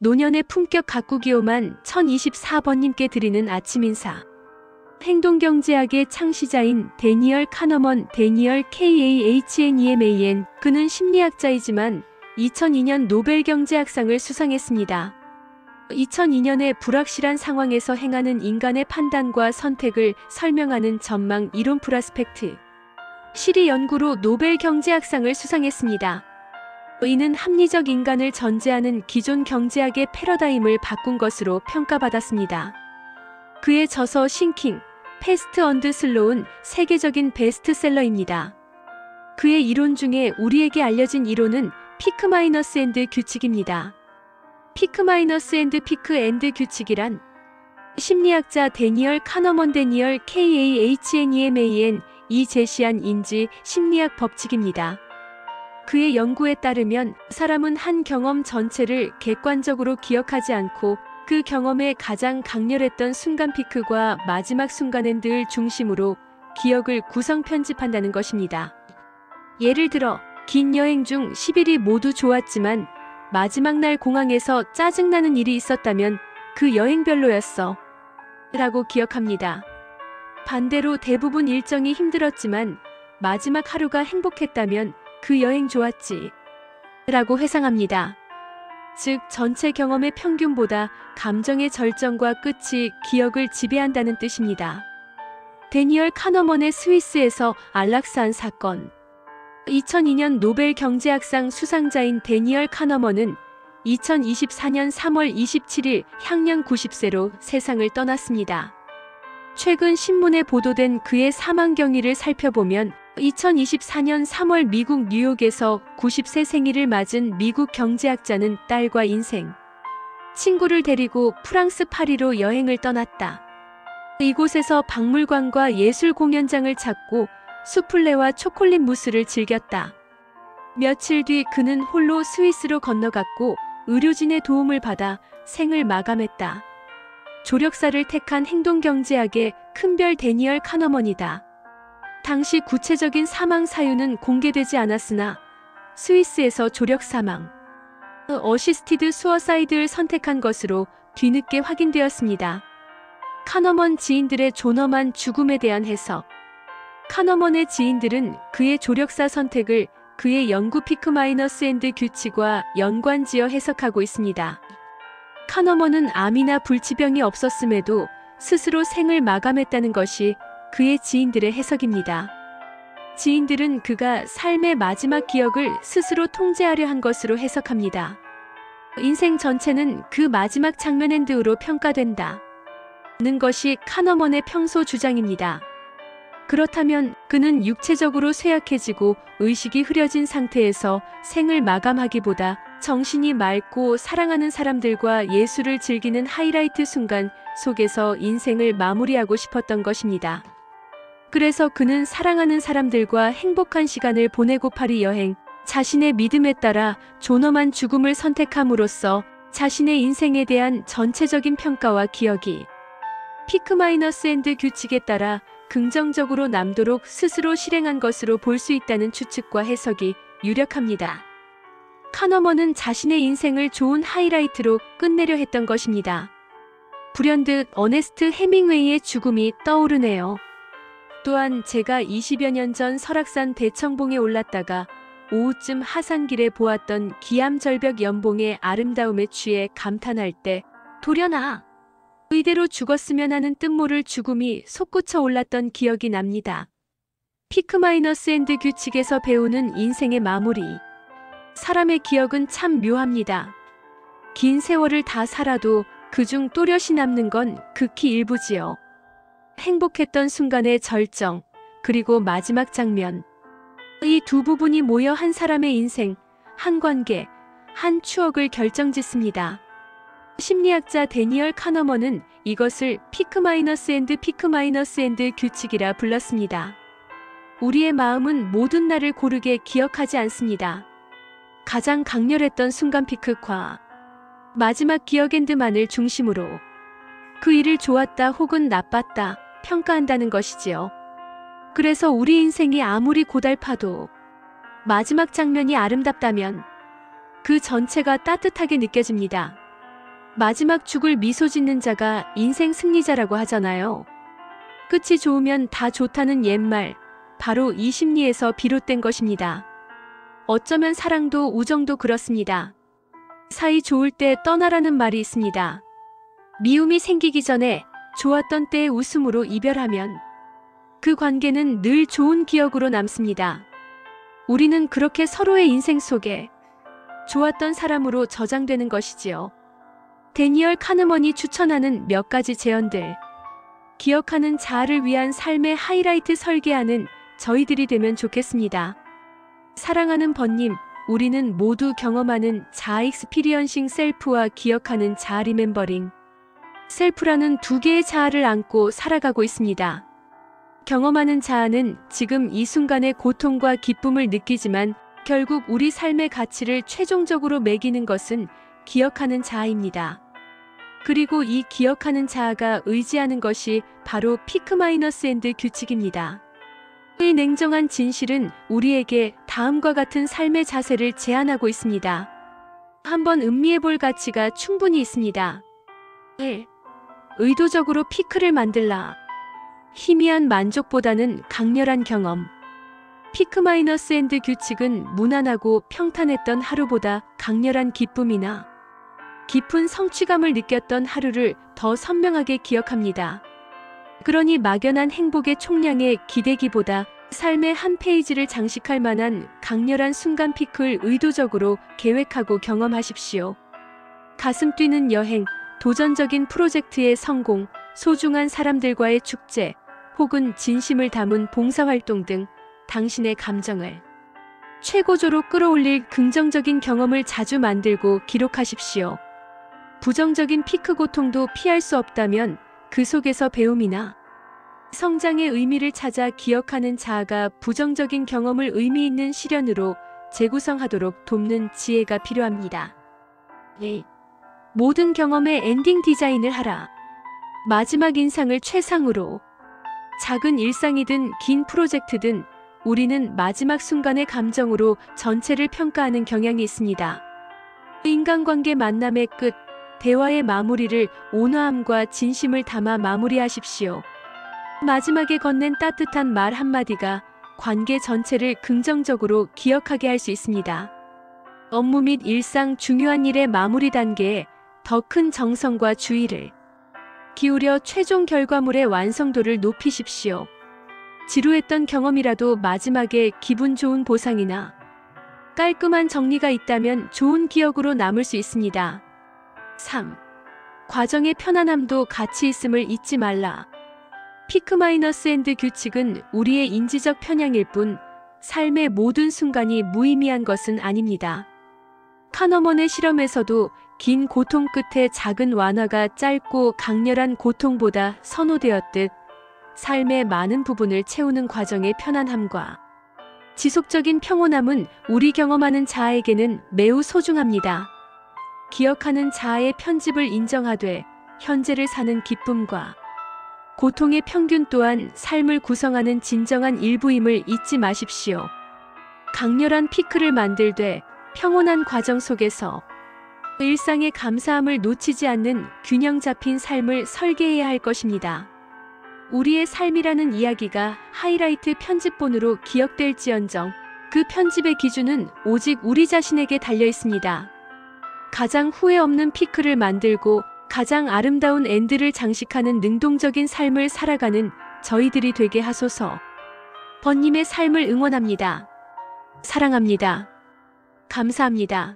노년의 품격 가꾸기요만 1024번님께 드리는 아침 인사. 행동경제학의 창시자인 데니얼 카너먼 데니얼 KAHNEMAN 그는 심리학자이지만 2002년 노벨 경제학상을 수상했습니다. 2002년에 불확실한 상황에서 행하는 인간의 판단과 선택을 설명하는 전망 이론 프라스펙트 시리 연구로 노벨 경제학상을 수상했습니다. 이는 합리적 인간을 전제하는 기존 경제학의 패러다임을 바꾼 것으로 평가받았습니다. 그의 저서 싱킹, 패스트 언드 슬로우는 세계적인 베스트셀러입니다. 그의 이론 중에 우리에게 알려진 이론은 피크 마이너스 앤드 규칙입니다. 피크 마이너스 앤드 피크 앤드 규칙이란 심리학자 데니얼 카너먼 데니얼 KAHNEMAN 이 제시한 인지 심리학 법칙입니다. 그의 연구에 따르면 사람은 한 경험 전체를 객관적으로 기억하지 않고 그 경험의 가장 강렬했던 순간 피크와 마지막 순간 엔드를 중심으로 기억을 구성 편집한다는 것입니다. 예를 들어 긴 여행 중 10일이 모두 좋았지만 마지막 날 공항에서 짜증나는 일이 있었다면 그 여행 별로였어 라고 기억합니다. 반대로 대부분 일정이 힘들었지만 마지막 하루가 행복했다면 그 여행 좋았지 라고 회상합니다. 즉 전체 경험의 평균보다 감정의 절정과 끝이 기억을 지배한다는 뜻입니다. 데니얼 카너먼의 스위스에서 안락사한 사건. 2002년 노벨 경제학상 수상자인 데니얼 카너먼은 2024년 3월 27일 향년 90세로 세상을 떠났습니다. 최근 신문에 보도된 그의 사망 경위를 살펴보면 2024년 3월 미국 뉴욕에서 90세 생일을 맞은 미국 경제학자는 딸과 인생, 친구를 데리고 프랑스 파리로 여행을 떠났다. 이곳에서 박물관과 예술 공연장을 찾고 수플레와 초콜릿 무스를 즐겼다. 며칠 뒤 그는 홀로 스위스로 건너갔고 의료진의 도움을 받아 생을 마감했다. 조력사를 택한 행동경제학의 큰별 데니얼 카너먼이다. 당시 구체적인 사망 사유는 공개되지 않았으나 스위스에서 조력 사망, 어시스티드 수어사이드를 선택한 것으로 뒤늦게 확인되었습니다. 카너먼 지인들의 존엄한 죽음에 대한 해석. 카너먼의 지인들은 그의 조력사 선택을 그의 연구 피크 마이너스 앤드 규칙과 연관지어 해석하고 있습니다. 카너먼은 암이나 불치병이 없었음에도 스스로 생을 마감했다는 것이 그의 지인들의 해석입니다. 지인들은 그가 삶의 마지막 기억을 스스로 통제하려 한 것으로 해석합니다. 인생 전체는 그 마지막 장면 엔드로 평가된다. 는 것이 카너먼의 평소 주장입니다. 그렇다면 그는 육체적으로 쇠약해지고 의식이 흐려진 상태에서 생을 마감하기보다 정신이 맑고 사랑하는 사람들과 예술을 즐기는 하이라이트 순간 속에서 인생을 마무리하고 싶었던 것입니다. 그래서 그는 사랑하는 사람들과 행복한 시간을 보내고 파리 여행, 자신의 믿음에 따라 존엄한 죽음을 선택함으로써 자신의 인생에 대한 전체적인 평가와 기억이 피크 마이너스 앤드 규칙에 따라 긍정적으로 남도록 스스로 실행한 것으로 볼 수 있다는 추측과 해석이 유력합니다. 카너먼은 자신의 인생을 좋은 하이라이트로 끝내려 했던 것입니다. 불현듯 어네스트 헤밍웨이의 죽음이 떠오르네요. 또한 제가 20여 년 전 설악산 대청봉에 올랐다가 오후쯤 하산길에 보았던 기암절벽 연봉의 아름다움에 취해 감탄할 때 도련아! 의대로 죽었으면 하는 뜻모를 죽음이 솟구쳐 올랐던 기억이 납니다. 피크 마이너스 앤드 규칙에서 배우는 인생의 마무리. 사람의 기억은 참 묘합니다. 긴 세월을 다 살아도 그중 또렷이 남는 건 극히 일부지요. 행복했던 순간의 절정, 그리고 마지막 장면. 이 두 부분이 모여 한 사람의 인생, 한 관계, 한 추억을 결정짓습니다. 심리학자 데니얼 카너먼은 이것을 피크 마이너스 앤드 규칙이라 불렀습니다. 우리의 마음은 모든 날을 고르게 기억하지 않습니다. 가장 강렬했던 순간 피크과 마지막 기억 엔드만을 중심으로 그 일을 좋았다 혹은 나빴다 평가한다는 것이지요. 그래서 우리 인생이 아무리 고달파도 마지막 장면이 아름답다면 그 전체가 따뜻하게 느껴집니다. 마지막 죽을 미소 짓는 자가 인생 승리자라고 하잖아요. 끝이 좋으면 다 좋다는 옛말, 바로 이 심리에서 비롯된 것입니다. 어쩌면 사랑도 우정도 그렇습니다. 사이 좋을 때 떠나라는 말이 있습니다. 미움이 생기기 전에 좋았던 때의 웃음으로 이별하면 그 관계는 늘 좋은 기억으로 남습니다. 우리는 그렇게 서로의 인생 속에 좋았던 사람으로 저장되는 것이지요. 데니얼 카너먼이 추천하는 몇 가지 제언들. 기억하는 자아를 위한 삶의 하이라이트 설계하는 저희들이 되면 좋겠습니다. 사랑하는 번님, 우리는 모두 경험하는 자아 익스피리언싱 셀프와 기억하는 자아 리멤버링 셀프라는 두 개의 자아를 안고 살아가고 있습니다. 경험하는 자아는 지금 이 순간의 고통과 기쁨을 느끼지만 결국 우리 삶의 가치를 최종적으로 매기는 것은 기억하는 자아입니다. 그리고 이 기억하는 자아가 의지하는 것이 바로 피크 마이너스 앤드 규칙입니다. 이 냉정한 진실은 우리에게 다음과 같은 삶의 자세를 제안하고 있습니다. 한번 음미해볼 가치가 충분히 있습니다. 1. 의도적으로 피크를 만들라. 희미한 만족보다는 강렬한 경험. 피크 마이너스 앤드 규칙은 무난하고 평탄했던 하루보다 강렬한 기쁨이나 깊은 성취감을 느꼈던 하루를 더 선명하게 기억합니다. 그러니 막연한 행복의 총량에 기대기보다 삶의 한 페이지를 장식할 만한 강렬한 순간 피크를 의도적으로 계획하고 경험하십시오. 가슴 뛰는 여행, 도전적인 프로젝트의 성공, 소중한 사람들과의 축제, 혹은 진심을 담은 봉사활동 등 당신의 감정을 최고조로 끌어올릴 긍정적인 경험을 자주 만들고 기록하십시오. 부정적인 피크 고통도 피할 수 없다면 그 속에서 배움이나 성장의 의미를 찾아 기억하는 자아가 부정적인 경험을 의미 있는 시련으로 재구성하도록 돕는 지혜가 필요합니다. 2. 모든 경험의 엔딩 디자인을 하라. 마지막 인상을 최상으로. 작은 일상이든 긴 프로젝트든 우리는 마지막 순간의 감정으로 전체를 평가하는 경향이 있습니다. 인간관계 만남의 끝, 대화의 마무리를 온화함과 진심을 담아 마무리하십시오. 마지막에 건넨 따뜻한 말 한마디가 관계 전체를 긍정적으로 기억하게 할 수 있습니다. 업무 및 일상 중요한 일의 마무리 단계에 더 큰 정성과 주의를 기울여 최종 결과물의 완성도를 높이십시오. 지루했던 경험이라도 마지막에 기분 좋은 보상이나 깔끔한 정리가 있다면 좋은 기억으로 남을 수 있습니다. 3. 과정의 편안함도 가치 있음을 잊지 말라. 피크 마이너스 앤드 규칙은 우리의 인지적 편향일 뿐 삶의 모든 순간이 무의미한 것은 아닙니다. 카너먼의 실험에서도 긴 고통 끝에 작은 완화가 짧고 강렬한 고통보다 선호되었듯 삶의 많은 부분을 채우는 과정의 편안함과 지속적인 평온함은 우리 경험하는 자아에게는 매우 소중합니다. 기억하는 자아의 편집을 인정하되 현재를 사는 기쁨과 고통의 평균 또한 삶을 구성하는 진정한 일부임을 잊지 마십시오. 강렬한 피크를 만들되 평온한 과정 속에서 일상의 감사함을 놓치지 않는 균형 잡힌 삶을 설계해야 할 것입니다. 우리의 삶이라는 이야기가 하이라이트 편집본으로 기억될지언정 그 편집의 기준은 오직 우리 자신에게 달려 있습니다. 가장 후회 없는 피크를 만들고 가장 아름다운 엔드를 장식하는 능동적인 삶을 살아가는 저희들이 되게 하소서. 번님의 삶을 응원합니다. 사랑합니다. 감사합니다.